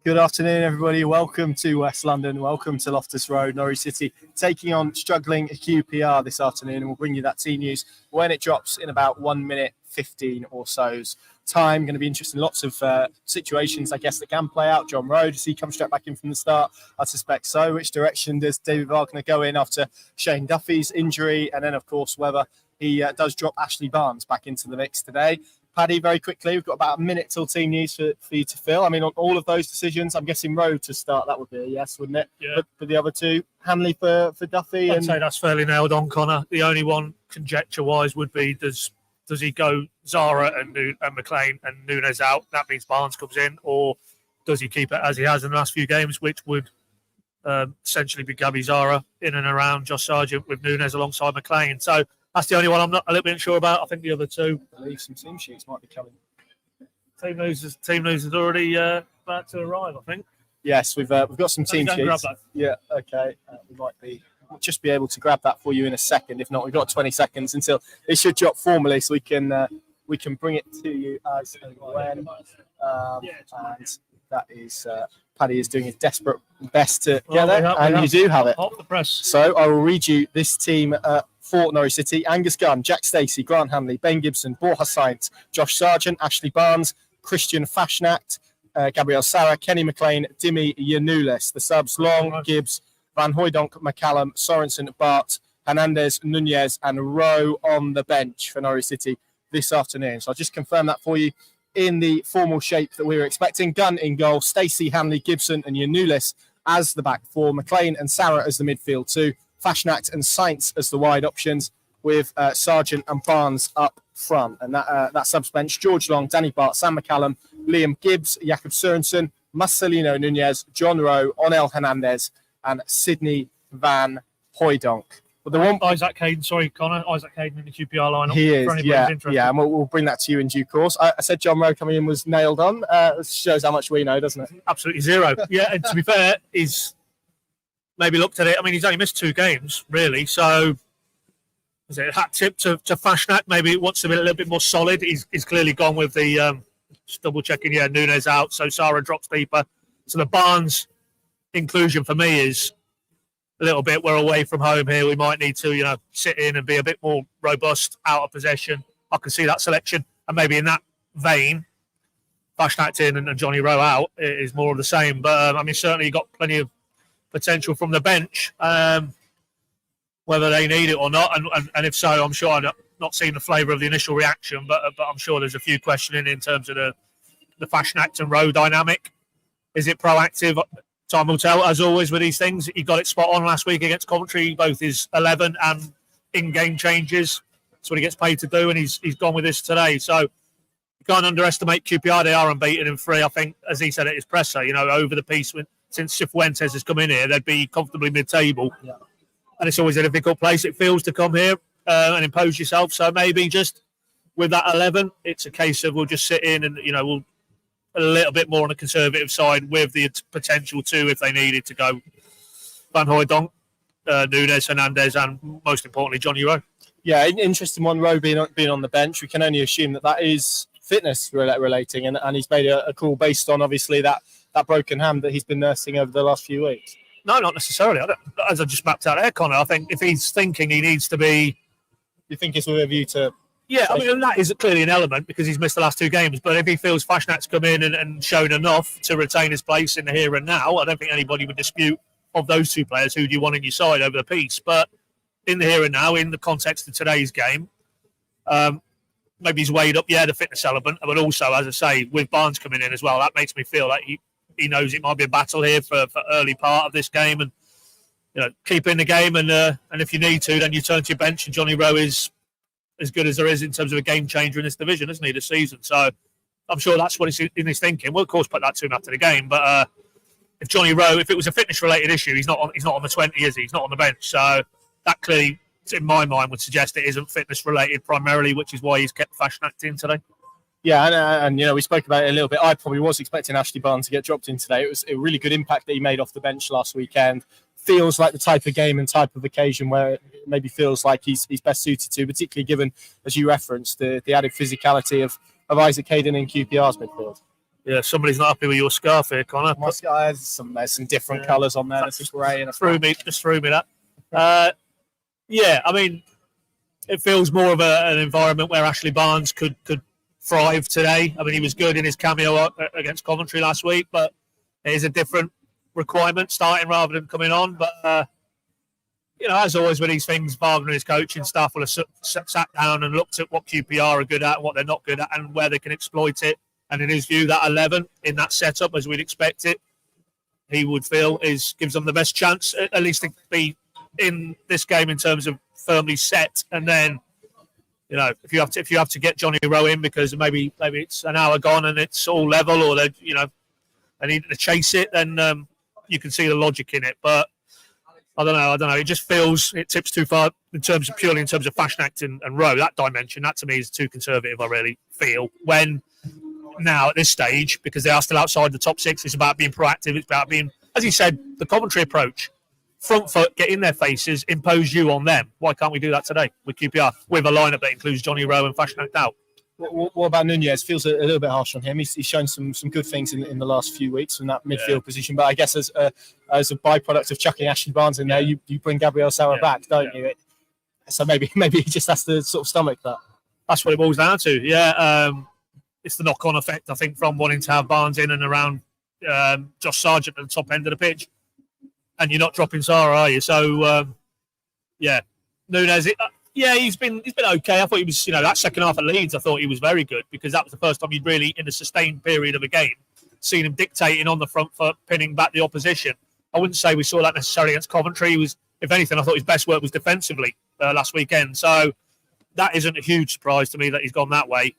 Good afternoon, everybody. Welcome to West London. Welcome to Loftus Road, Norwich City, taking on struggling QPR this afternoon. And we'll bring you that team news when it drops in about 1 minute 15 or so's time. Going to be interesting. Lots of situations, I guess, that can play out. John Rowe, does he come straight back in from the start? I suspect so. Which direction does David Wagner go in after Shane Duffy's injury? And then, of course, whether he does drop Ashley Barnes back into the mix today. Paddy, very quickly, we've got about a minute till team news for you to fill. I mean, on all of those decisions, I'm guessing Rowe to start, that would be a yes, wouldn't it? Yeah. But for the other two, Hanley for Duffy? I'd say that's fairly nailed on, Connor. The only one, conjecture-wise, would be does he go Zara and McLean and Nunes out? That means Barnes comes in. Or does he keep it as he has in the last few games, which would essentially be Gabby Zara in and around Josh Sargent with Nunes alongside McLean? So that's the only one I'm not a little bit unsure about. I think the other two. I believe some team sheets might be coming. Team news is already about to arrive, I think. Yes, we've got some team sheets. Grab that. Yeah, okay. We'll just be able to grab that for you in a second. If not, we've got 20 seconds until it should drop formally, so we can bring it to you as and when. And that is Paddy is doing his desperate best to get there, and you do have it. Off the press. So I will read you this team for Norwich City: Angus Gunn, Jack Stacey, Grant Hanley, Ben Gibson, Borja Sainz, Josh Sargent, Ashley Barnes, Christian Fashnacht, Gabriel Sara, Kenny McLean, Dimi Yanulis. The subs: Long, Gibbs, Van Hooijdonk, McCallum, Sorensen, Bart, Hernandez, Nunez, and Rowe on the bench for Norwich City this afternoon. So I'll just confirm that for you in the formal shape that we were expecting. Gunn in goal, Stacey, Hanley, Gibson, and Yanulis as the back four, McLean and Sara as the midfield two, Fashnacht and Sainz as the wide options, with Sargent and Barnes up front. And that subs bench: George Long, Danny Bart, Sam McCallum, Liam Gibbs, Jakob Sorensen, Marcelino Nunez, John Rowe, Onel Hernandez, and Sydney Van Hooijdonk. But the one Isaac Hayden, sorry, Connor. Isaac Hayden in the QPR lineup. He is, yeah, and we'll bring that to you in due course. I said John Rowe coming in was nailed on. Shows how much we know, doesn't it? Absolutely zero. Yeah, and to be fair, he's maybe looked at it. I mean, he's only missed 2 games, really. So, is it a hat tip to Fashnacht? Maybe he wants to be a little bit more solid. He's clearly gone with the just double checking. Yeah, Nunes out, so Sara drops deeper. So the Barnes inclusion for me is a little bit, we're away from home here. We might need to, sit in and be a bit more robust out of possession. I can see that selection. And maybe in that vein, Fashnacht in and Johnny Rowe out is more of the same. But, certainly got plenty of potential from the bench, whether they need it or not. And if so, I'm sure I've not seen the flavour of the initial reaction, but I'm sure there's a few questioning in terms of the Fashnacht and Rowe dynamic. Is it proactive? Time will tell, as always with these things. He got it spot on last week against Coventry, both his 11 and in-game changes. That's what he gets paid to do, and he's gone with this today. So you can't underestimate QPR. They are unbeaten in 3. I think, as he said at his presser, over the piece, since Cifuentes has come in here, they'd be comfortably mid-table. Yeah. And it's always a difficult place, it feels, to come here and impose yourself. So maybe just with that 11, it's a case of we'll just sit in and, we'll a little bit more on the conservative side with the potential to, if they needed to go, Van Hooijdonk, Nunes, Hernandez, and most importantly, Johnny Rowe. Yeah, interesting one, Rowe being on the bench. We can only assume that is fitness relating, and he's made a call based on, obviously, that broken hand that he's been nursing over the last few weeks. No, not necessarily. As I just mapped out there, Connor, I think if he's thinking he needs to be... You think it's with a view to... Yeah, that is clearly an element because he's missed the last 2 games. But if he feels Fashnacht's come in and shown enough to retain his place in the here and now, I don't think anybody would dispute of those 2 players who do you want on your side over the piece. But in the here and now, in the context of today's game, maybe he's weighed up, the fitness element, but also, as I say, with Barnes coming in as well, that makes me feel like he knows it might be a battle here for early part of this game, and keep in the game. And if you need to, then you turn to your bench, and Johnny Rowe is as good as there is in terms of a game changer in this division, isn't he, this season? So I'm sure that's what he's in his thinking. We'll, of course, put that to him after the game. But if Johnny Rowe, if it was a fitness-related issue, he's not on the 20, is he? He's not on the bench. So that clearly, in my mind, would suggest it isn't fitness-related primarily, which is why he's kept Fashnacht in today. Yeah, and we spoke about it a little bit. I probably was expecting Ashley Barnes to get dropped in today. It was a really good impact that he made off the bench last weekend. Feels like the type of game and type of occasion where it maybe feels like he's best suited to, particularly given, as you referenced, the added physicality of Isaac Hayden in QPR's midfield. Yeah, somebody's not happy with your scarf here, Connor. There's some different colours on there. There's a grey and a just threw me that. Yeah, I mean, it feels more of an environment where Ashley Barnes could thrive today. I mean, he was good in his cameo against Coventry last week, but it is a different requirement starting rather than coming on. But as always with these things, Wagner and his coaching staff will have sat down and looked at what QPR are good at and what they're not good at and where they can exploit it. And in his view, that 11 in that setup, as we'd expect it, he would feel gives them the best chance, at least to be in this game in terms of firmly set. And then, if you have to get Johnny Rowe in because maybe it's an hour gone and it's all level, or they need to chase it, then you can see the logic in it. But I don't know. It just feels it tips too far purely in terms of Fashnacht and Rowe. That dimension, that to me is too conservative. I really feel when. Now at this stage, because they are still outside the top six, it's about being proactive. It's about being, as you said, the Coventry approach. Front foot, get in their faces, impose you on them. Why can't we do that today with QPR? With a lineup that includes Johnny Rowe and Fashnacht out. What about Nunez? Feels a little bit harsh on him. He's shown some good things in the last few weeks in that midfield position. But I guess as a byproduct of chucking Ashley Barnes in there, you bring Gabriel Sara back, don't you? So maybe he just has to sort of stomach that. That's what it boils down to. Yeah. It's the knock-on effect, I think, from wanting to have Barnes in and around Josh Sargent at the top end of the pitch. And you're not dropping Sara, are you? So, Nunez, he's been okay. I thought he was, that second half at Leeds, I thought he was very good because that was the first time you'd really, in a sustained period of a game, seen him dictating on the front foot, pinning back the opposition. I wouldn't say we saw that necessarily against Coventry. He was, if anything, I thought his best work was defensively last weekend. So that isn't a huge surprise to me that he's gone that way.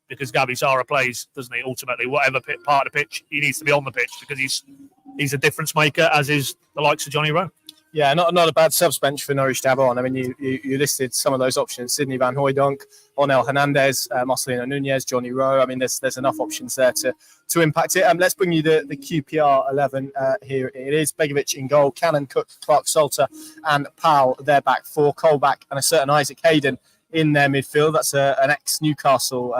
Because Gabi Sara plays, doesn't he? Ultimately, whatever part of the pitch, he needs to be on the pitch because he's a difference maker, as is the likes of Johnny Rowe. Yeah, not a bad subs bench for Norwich to have on. I mean, you listed some of those options: Sidney Van Hooijdonk, Onel Hernandez, Marcelino Nunez, Johnny Rowe. I mean, there's enough options there to impact it. Let's bring you the QPR 11 here. It is Begovic in goal, Cannon, Cook, Clark, Salter, and Powell. Their back four, Colback, and a certain Isaac Hayden in their midfield. That's an ex-Newcastle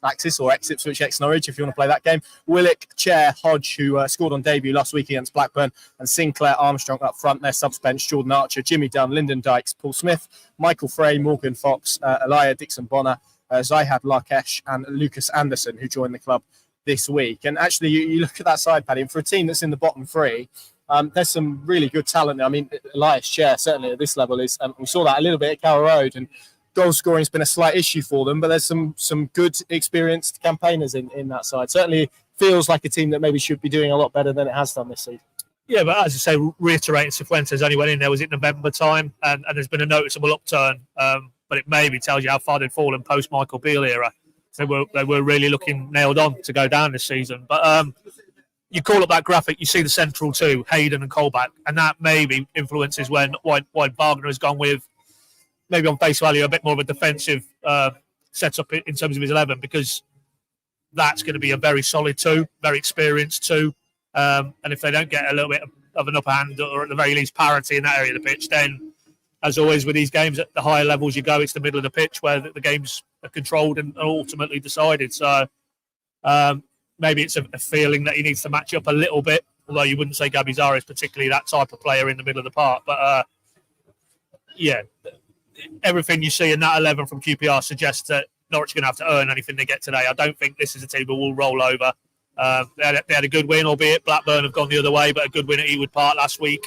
Axis or ex-Ipswich, ex-Norwich, if you want to play that game. Willock, Chair, Hodge, who scored on debut last week against Blackburn, and Sinclair, Armstrong up front. Their subs bench: Jordan Archer, Jimmy Dunn, Lyndon Dykes, Paul Smith, Michael Frey, Morgan Fox, Elia Dixon Bonner, Zihad Larkesh, and Lucas Anderson, who joined the club this week. And actually, you look at that side, Paddy, and for a team that's in the bottom three, there's some really good talent. I mean, Elias Chair, certainly at this level, is we saw that a little bit at Carrow Road, and goal scoring has been a slight issue for them, but there's some good experienced campaigners in that side. Certainly feels like a team that maybe should be doing a lot better than it has done this season. Yeah, but as I say, reiterating, Cifuentes only went in there, was it November time, and there's been a noticeable upturn, but it maybe tells you how far they'd fallen post-Michael Beale era. They were really looking nailed on to go down this season. But you call up that graphic, you see the central two, Hayden and Colback, and that maybe influences why Wagner has gone with, maybe on face value, a bit more of a defensive setup in terms of his 11, because that's going to be a very solid two, very experienced two. And if they don't get a little bit of an upper hand, or at the very least parity in that area of the pitch, then, as always with these games, at the higher levels you go, it's the middle of the pitch where the games are controlled and ultimately decided. So maybe it's a feeling that he needs to match up a little bit, although you wouldn't say Gabi Sara is particularly that type of player in the middle of the park. But, everything you see in that 11 from QPR suggests that Norwich are going to have to earn anything they get today. I don't think this is a team who will roll over. They had a good win, albeit Blackburn have gone the other way, but a good win at Ewood Park last week.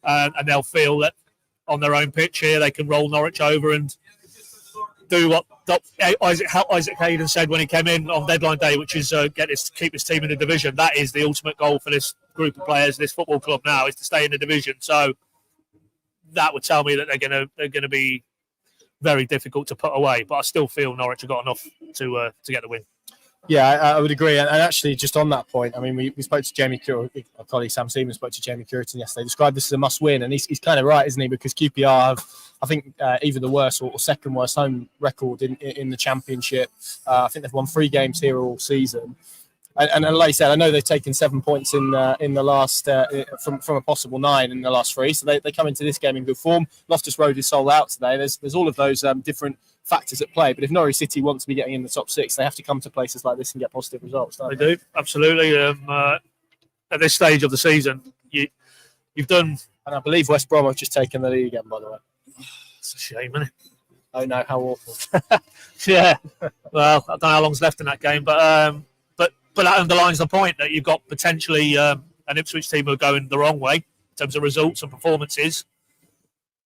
And they'll feel that on their own pitch here, they can roll Norwich over and do what Isaac Hayden said when he came in on deadline day, which is keep his team in the division. That is the ultimate goal for this group of players, this football club now, is to stay in the division. So that would tell me that they're going to be very difficult to put away, but I still feel Norwich have got enough to get the win. Yeah, I would agree. And actually, just on that point, I mean, we spoke to Jamie Curtin, our colleague Sam Seaman spoke to Jamie Curtin yesterday, described this as a must-win, and he's kind of right, isn't he? Because QPR have, I think, either the worst or second worst home record in the Championship. I think they've won 3 games here all season. And like I said, I know they've taken 7 points in the last from a possible 9 in the last 3, so they come into this game in good form. Loftus Road is sold out today. There's all of those different factors at play. But if Norwich City want to be getting in the top 6, they have to come to places like this and get positive results. They do, absolutely. At this stage of the season, you've done. And I believe West Brom have just taken the lead again, by the way. It's a shame, isn't it? Oh no, how awful. Yeah. Well, I don't know how long's left in that game, but that underlines the point that you've got potentially an Ipswich team who are going the wrong way in terms of results and performances.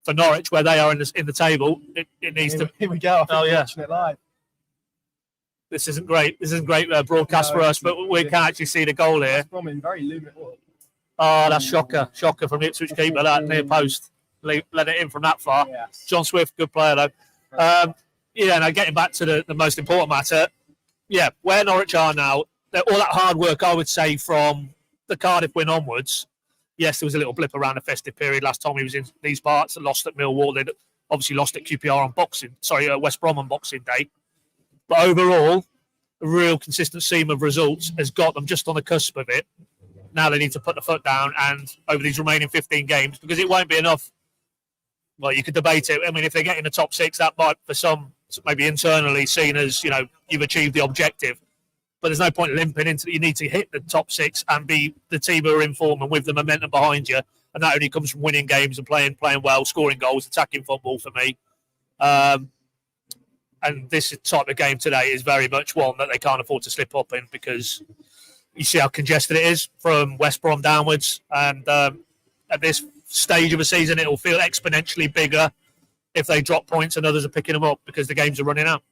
For Norwich, where they are in the table, it needs to. Here we go. Oh yeah. Watching it live. This isn't great. This isn't great broadcast for us, but we can actually see the goal here. West Brom in very luminous. Oh, that's shocker from the Ipswich keeper. That near post, let it in from that far. Yes. John Swift, good player though. Now getting back to the most important matter. Yeah, where Norwich are now, all that hard work, I would say, from the Cardiff win onwards. Yes, there was a little blip around the festive period last time he was in these parts. Lost at Millwall. They'd obviously lost at QPR on West Brom on Boxing Day. But overall, a real consistent seam of results has got them just on the cusp of it. Now they need to put the foot down and over these remaining 15 games, because it won't be enough. Well, you could debate it. I mean, if they get in the top 6, that might, for some, maybe internally seen as, you've achieved the objective. But there's no point limping into it. You need to hit the top 6 and be the team who are in form and with the momentum behind you. And that only comes from winning games and playing well, scoring goals, attacking football for me. And this type of game today is very much one that they can't afford to slip up in, because you see how congested it is from West Brom downwards. And at this stage of a season, it will feel exponentially bigger if they drop points and others are picking them up, because the games are running out.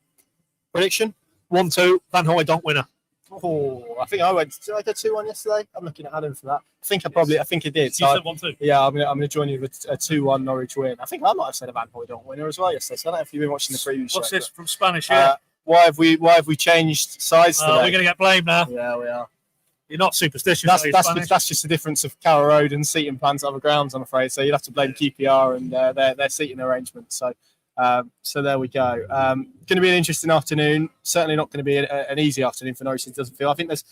Prediction? 1-2, Van Hooijdonk winner. Oh, I think I went. Did I go 2-1 yesterday? I'm looking at Adam for that. I think I did. You said 1-2. Yeah, I'm going to join you with a 2-1 Norwich win. I think I might have said a Van Hooijdonk winner as well yesterday. So I don't know if you've been watching the preview. What's this from Spanish? Yeah. Why have we changed sides today? We're going to get blamed now. Yeah, we are. You're not superstitious. That's just the difference of Carrow Road and seating plans at other grounds, I'm afraid. So you'd have to blame QPR and their seating arrangements. So there we go. Going to be an interesting afternoon. Certainly not going to be an easy afternoon for Norwich. It doesn't feel. I think there's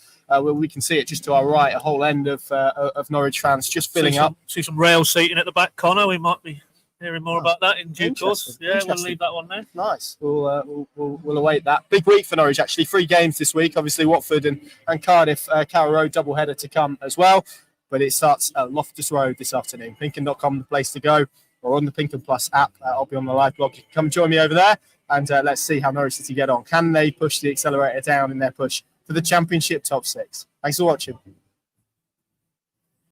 we can see it just to our right, a whole end of Norwich fans just filling up. See some rail seating at the back, Connor. We might be hearing more about that in due course. Yeah, we'll leave that one there. Nice. We'll await that. Big week for Norwich, actually. 3 games this week. Obviously, Watford and Cardiff, Carrow Road doubleheader to come as well. But it starts at Loftus Road this afternoon. Pinkin.com, the place to go, or on the Pinkin Plus app. I'll be on the live blog. You can come join me over there, and let's see how Norwich City get on. Can they push the accelerator down in their push for the Championship top 6? Thanks for watching.